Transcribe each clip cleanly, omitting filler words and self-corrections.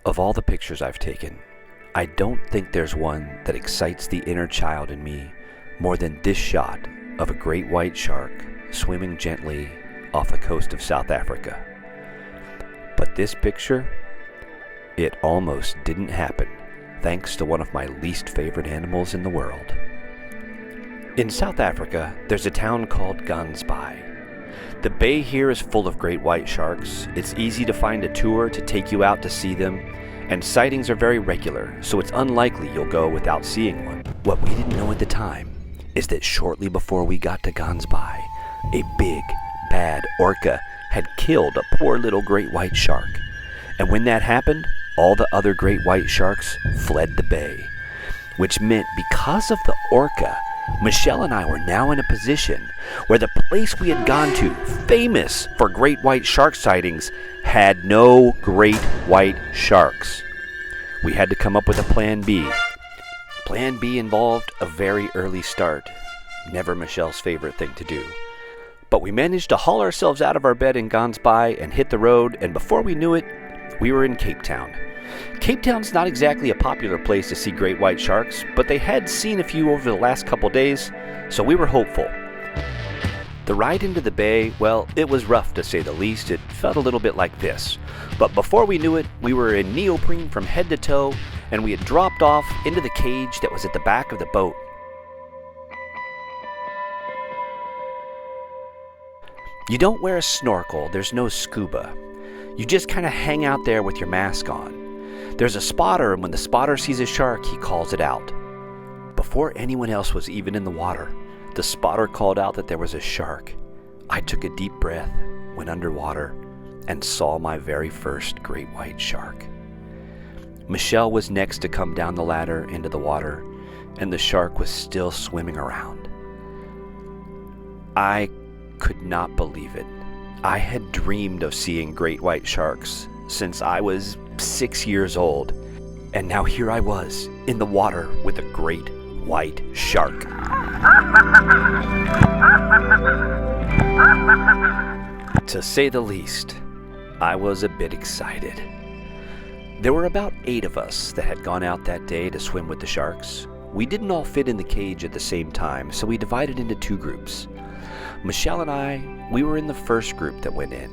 Of all the pictures I've taken, I don't think there's one that excites the inner child in me more than this shot of a great white shark swimming gently off the coast of South Africa. But this picture, it almost didn't happen thanks to one of my least favorite animals in the world. In South Africa, there's a town called Gansbaai. The bay here is full of great white sharks. It's easy to find a tour to take you out to see them, and sightings are very regular, so it's unlikely you'll go without seeing one. What we didn't know at the time is that shortly before we got to Gansbaai, a big, bad orca had killed a poor little great white shark. And when that happened, all the other great white sharks fled the bay, which meant because of the orca, Michelle and I were now in a position where the place we had gone to, famous for great white shark sightings, had no great white sharks. We had to come up with a plan B. Plan B involved a very early start. Never Michelle's favorite thing to do. But we managed to haul ourselves out of our bed in Gansbaai and hit the road, and before we knew it, we were in Cape Town. Cape Town's not exactly a popular place to see great white sharks, but they had seen a few over the last couple days, so we were hopeful. The ride into the bay, well, it was rough to say the least. It felt a little bit like this. But before we knew it, we were in neoprene from head to toe, and we had dropped off into the cage that was at the back of the boat. You don't wear a snorkel, there's no scuba. You just kind of hang out there with your mask on. There's a spotter, and when the spotter sees a shark, he calls it out. Before anyone else was even in the water, the spotter called out that there was a shark. I took a deep breath, went underwater, and saw my very first great white shark. Michelle was next to come down the ladder into the water, and the shark was still swimming around. I could not believe it. I had dreamed of seeing great white sharks since I was 6 years old, and now here I was in the water with a great white shark. To say the least, I was a bit excited. There were about 8 of us that had gone out that day to swim with the sharks. We didn't all fit in the cage at the same time, so we divided into 2 groups. Michelle and I, we were in the first group that went in.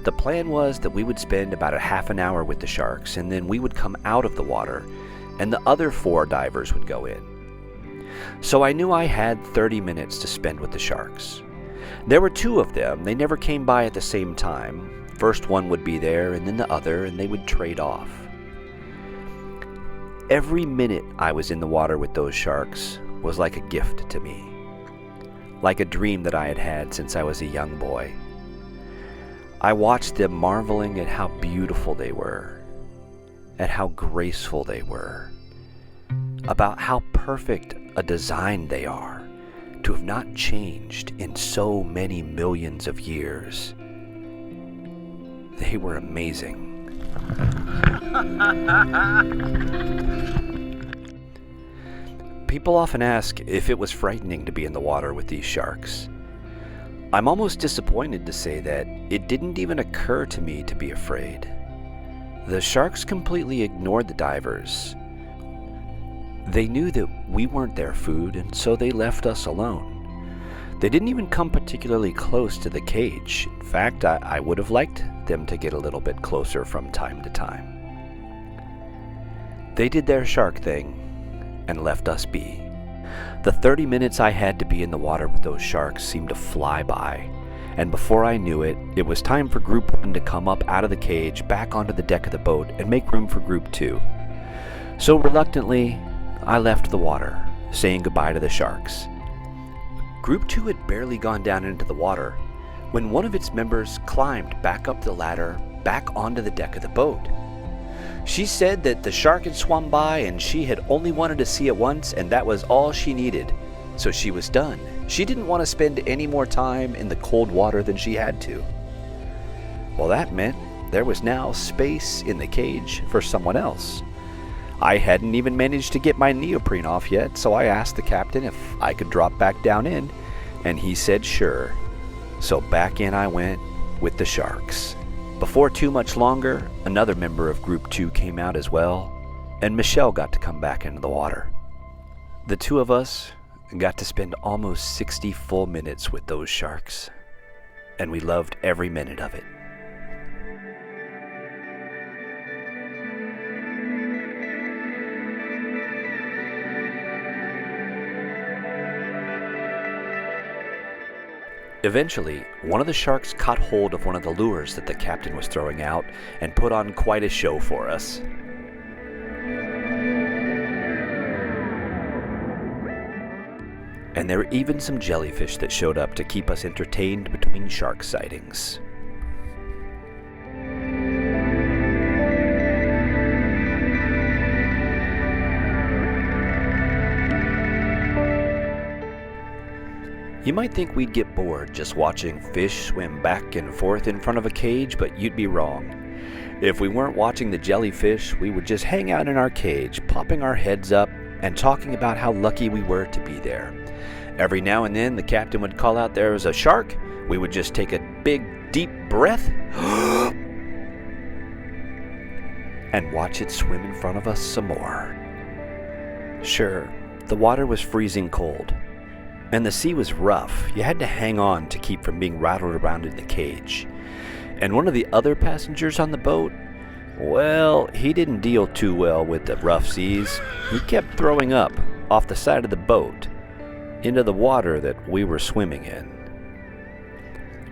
The plan was that we would spend about a half an hour with the sharks, and then we would come out of the water, and the other 4 divers would go in. So I knew I had 30 minutes to spend with the sharks. There were 2 of them. They never came by at the same time. First one would be there, and then the other, and they would trade off. Every minute I was in the water with those sharks was like a gift to me, like a dream that I had had since I was a young boy. I watched them marveling at how beautiful they were, at how graceful they were, about how perfect a design they are to have not changed in so many millions of years. They were amazing. People often ask if it was frightening to be in the water with these sharks. I'm almost disappointed to say that it didn't even occur to me to be afraid. The sharks completely ignored the divers. They knew that we weren't their food, and so they left us alone. They didn't even come particularly close to the cage. In fact, I would have liked them to get a little bit closer from time to time. They did their shark thing and left us be. The 30 minutes I had to be in the water with those sharks seemed to fly by, and before I knew it, it was time for Group 1 to come up out of the cage, back onto the deck of the boat, and make room for Group 2. So reluctantly, I left the water, saying goodbye to the sharks. Group 2 had barely gone down into the water when one of its members climbed back up the ladder, back onto the deck of the boat. She said that the shark had swum by and she had only wanted to see it once, and that was all she needed. So she was done. She didn't want to spend any more time in the cold water than she had to. Well, that meant there was now space in the cage for someone else. I hadn't even managed to get my neoprene off yet, so I asked the captain if I could drop back down in, and he said sure. So back in I went with the sharks. Before too much longer, another member of Group 2 came out as well, and Michelle got to come back into the water. The two of us got to spend almost 60 full minutes with those sharks, and we loved every minute of it. Eventually, one of the sharks caught hold of one of the lures that the captain was throwing out and put on quite a show for us. And there were even some jellyfish that showed up to keep us entertained between shark sightings. You might think we'd get bored just watching fish swim back and forth in front of a cage, but you'd be wrong. If we weren't watching the jellyfish, we would just hang out in our cage, popping our heads up and talking about how lucky we were to be there. Every now and then, the captain would call out there was a shark. We would just take a big, deep breath and watch it swim in front of us some more. Sure, the water was freezing cold, and the sea was rough. You had to hang on to keep from being rattled around in the cage. And one of the other passengers on the boat, well, he didn't deal too well with the rough seas. He kept throwing up off the side of the boat into the water that we were swimming in.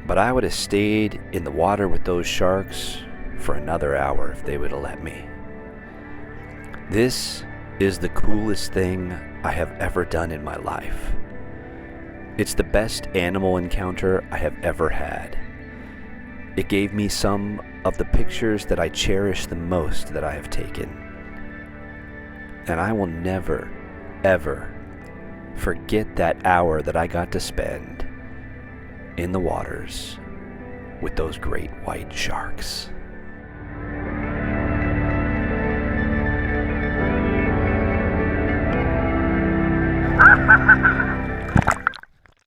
But I would have stayed in the water with those sharks for another hour if they would have let me. This is the coolest thing I have ever done in my life. It's the best animal encounter I have ever had. It gave me some of the pictures that I cherish the most that I have taken. And I will never, ever forget that hour that I got to spend in the waters with those great white sharks.